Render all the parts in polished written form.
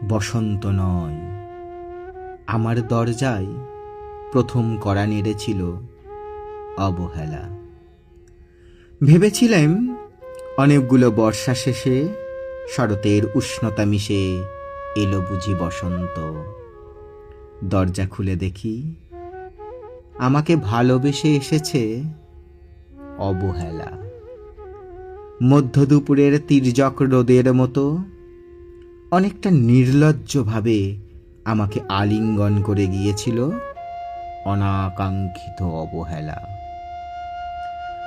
বসন্ত নয়, আমার দরজায় প্রথম কড়া নেড়েছিল অবহেলা। ভেবেছিলাম অনেকগুলো বর্ষা শেষে শরতের উষ্ণতা মিশে এলো বুঝি বসন্ত। দরজা খুলে দেখি আমাকে ভালোবেসে এসেছে অবহেলা। মধ্য দুপুরের তির্যক রোদের মতো অনেকটা নির্লজ্জভাবে আমাকে আলিঙ্গন করে গিয়েছিল অনাকাঙ্ক্ষিত অবহেলা।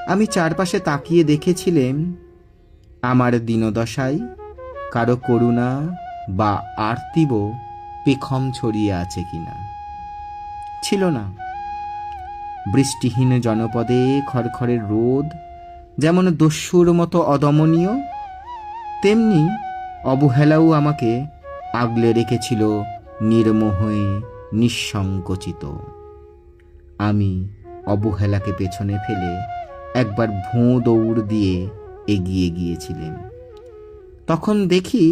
আমি চারপাশে তাকিয়ে দেখেছিলাম আমার দীনদশায় কারো করুণা বা আর্তিব পেখম ছড়িয়ে আছে কিনা। ছিল না। বৃষ্টিহীন জনপদে খড়খড়ের রোদ যেমন দস্যুর মতো অদমনীয়, তেমনি অবহেলাও আমাকে আগলে রেখেছিল নির্মোহে নিঃসংকোচিত। আমি অবহেলাকে পেছনে ফেলে একবার ভোঁ দৌড় দিয়ে এগিয়ে গিয়েছিলেন। তখন দেখি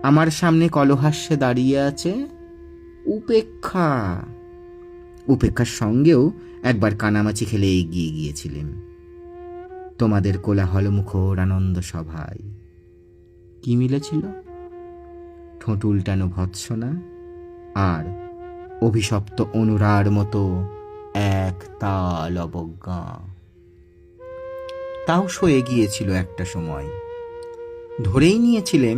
আমার সামনে কলহাস্যে দাঁড়িয়ে আছে উপেক্ষা। উপেক্ষার সঙ্গেও একবার কানামাছি খেলে এগিয়ে গিয়েছিলেন তোমাদের কোলাহল মুখর আনন্দ সভায়। কি মিলেছিল? ঠোঁট উল্টানো ভৎসনা আর অভিশপ্ত অনুরার মতো এক তাল অবজ্ঞা। তাও সয়ে গিয়েছিল একটা সময়। ধরেই নিয়েছিলেন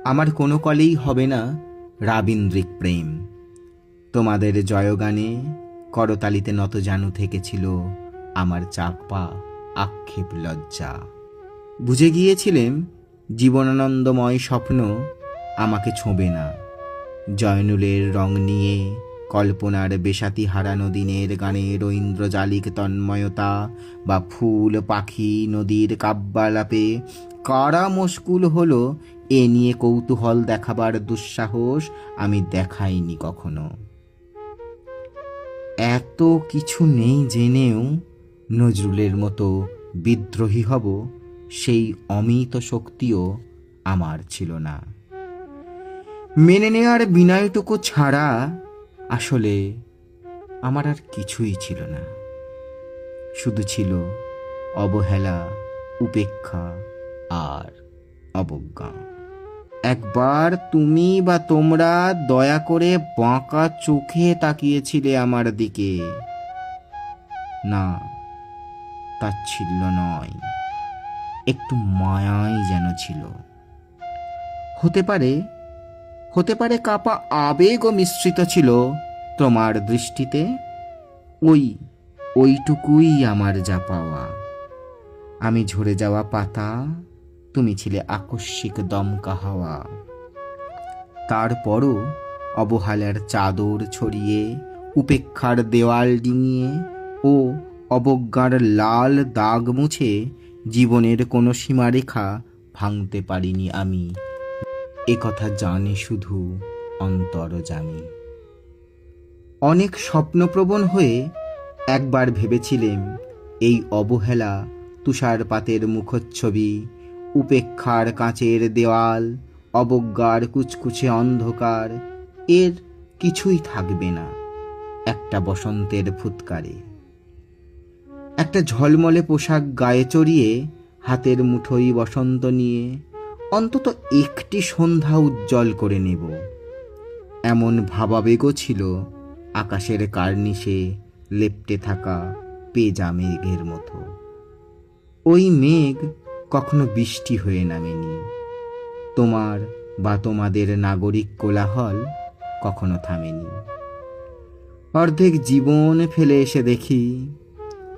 আমার কোনো কলেই হবে না রাবীন্দ্রিক প্রেম। তোমাদের জয়গানে করতালিতে নত জানু থেকেছিল আমার চাকপা আক্ষেপ লজ্জা। বুঝে গিয়েছিলেন জীবনানন্দময় স্বপ্ন আমাকে ছোঁবে না। জয়নুলের রং নিয়ে কল্পনার বেসাতি হারানো দিনের গানের ঐন্দ্রজালিক তন্ময়তা বা ফুল পাখি নদীর কাব্যালাপে কারা মশগুল হলো এ নিয়ে কৌতূহল দেখাবার দুঃসাহস আমি দেখাইনি কখনো। এত কিছু নেই জেনেও নজরুলের মতো বিদ্রোহী হব সেই অমিত শক্তিও আমার ছিল না। মেনে নেওয়ার বিনয়টুকু ছাড়া আসলে আমার আর কিছুই ছিল না। শুধু ছিল অবহেলা, উপেক্ষা আর অবজ্ঞা। একবার তুমি বা তোমরা দয়া করে বাঁকা চোখে তাকিয়েছিলে আমার দিকে। না, তাচ্ছিল্য নয়, একটু মায়াই যেন ছিল। হতে পারে কাপা আবেগও মিশ্রিত ছিল তোমার দৃষ্টিতে। ওইটুকুই আমার যা পাওয়া। আমি ঝরে যাওয়া পাতা, তুমি ছিলে আকস্মিক দমকা হাওয়া। তারপরও অবহেলার চাদর ছড়িয়ে, উপেক্ষার দেওয়াল ডিঙিয়ে ও অবজ্ঞার লাল দাগ মুছে জীবনের কোনো সীমারেখা ভাঙতে পারিনি আমি। এ কথা জানে শুধু অন্তর্যামী। অনেক স্বপ্নপ্রবণ হয়ে একবার ভেবেছিলেম এই অবহেলা তুষারপাতের মুখচ্ছবি, উপেক্ষার কাঁচের দেওয়াল, অবজ্ঞার কুচকুচে অন্ধকার, এর কিছুই থাকবে না একটা বসন্তের ফুৎকারে। একটা ঝলমলে পোশাক গায়ে চড়িয়ে, হাতের মুঠোই বসন্ত নিয়ে অন্তত একটি সন্ধ্যা উজ্জ্বল করে নেব, এমন ভাবাবেগও ছিল আকাশের কার্নিশে লেপ্টে থাকা পেঁজা মেঘের মতো। ওই মেঘ কখনো বৃষ্টি হয়ে নামেনি। তোমার বা তোমাদের নাগরিক কোলাহল কখনো থামেনি। অর্ধেক জীবন ফেলে এসে দেখি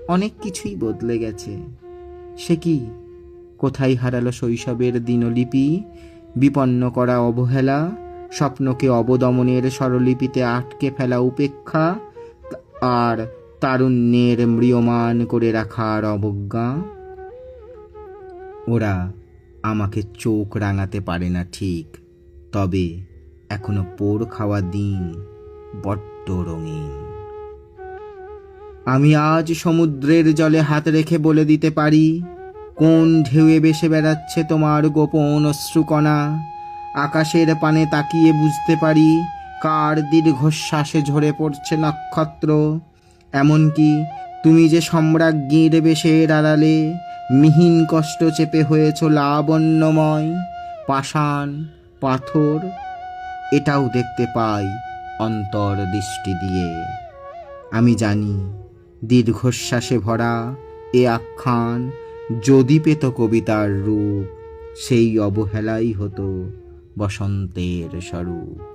অনেক কিছুই বদলে গেছে। সে কি? কোথায় হারালো শৈশবের দিনলিপি, বিপন্ন করা অবহেলা, স্বপ্নকে অবদমনের স্বরলিপিতে আটকে ফেলা উপেক্ষা, আর তারুণ্যের ম্রিয়মান করে রাখার অবজ্ঞা? ওরা আমাকে চোখ রাঙাতে পারে না ঠিক, তবে এখনো পোড় খাওয়া দিন বড্ড রঙিন। আমি আজ সমুদ্রের জলে হাত রেখে বলে দিতে পারি কোন ঢেউয়ে ভেসে বেড়াচ্ছে তোমার গোপন অশ্রুকণা। আকাশের পানে তাকিয়ে বুঝতে পারি কার দীর্ঘশ্বাসে ঝরে পড়ছে নক্ষত্র। এমনকি তুমি যে সম্রাজ্ঞীর বেশের আড়ালে মিহিন কষ্ট চেপে হয়েছ লাবণ্যময়, পাষাণ, পাথর, এটাও দেখতে পাই অন্তর্দৃষ্টি দিয়ে। আমি জানি দীর্ঘশ্বাসে ভরা এ আখ্যান যদি পেত কবিতার রূপ, সেই অবহেলাই হতো বসন্তের স্বরূপ।